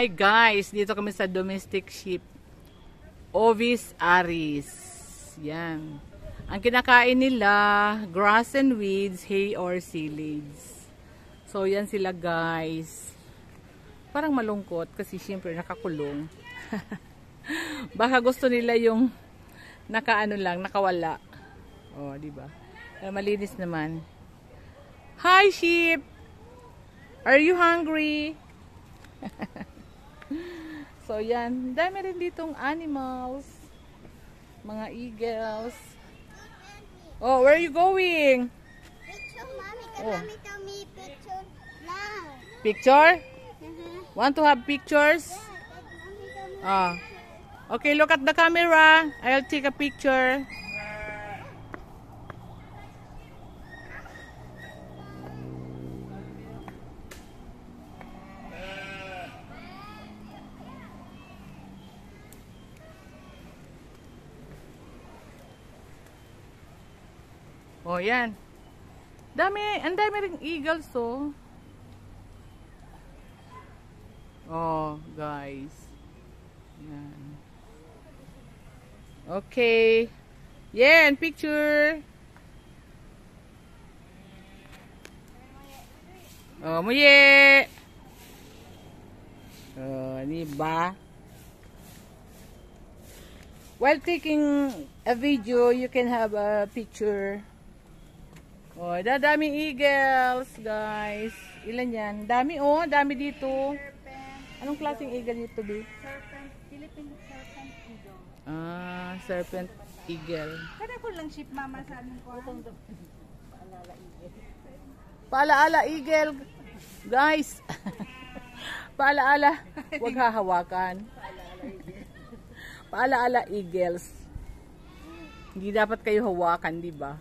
Hi guys, dito kami sa domestic sheep. Ovis aris. Yan. Ang kinakain nila, grass and weeds, hay or silage. So yan sila guys. Parang malungkot kasi syempre nakakulong. Baka gusto nila yung nakaano lang, nakawala. Oh, di ba? Malinis naman. Hi sheep. Are you hungry? So yan, dami rin ditong animals. Mga eagles. Oh, where are you going? Picture, mommy. Can Oh. mommy tell me picture now? Picture? Want to have pictures? Mommy tell me. Ah. Okay, look at the camera. I'll take a picture. Oh, yan. Ang dami ring eagles, oh. Oh, guys. Yan. Okay. Yan, picture. Oh, muye. Oh, di ba? While taking a video, you can have a picture. Oh, daming eagles, guys. Ilan yan? Dami, oh. Dami dito. Anong klaseng eagle dito, B? Serpent, Philippine serpent eagle. Ah, serpent eagle. Kada ko lang ship mama sa anong ko. Paalaala eagle. Guys. Paalaala. Huwag hahawakan. Paalaala eagles. Hindi dapat kayo hawakan, di ba?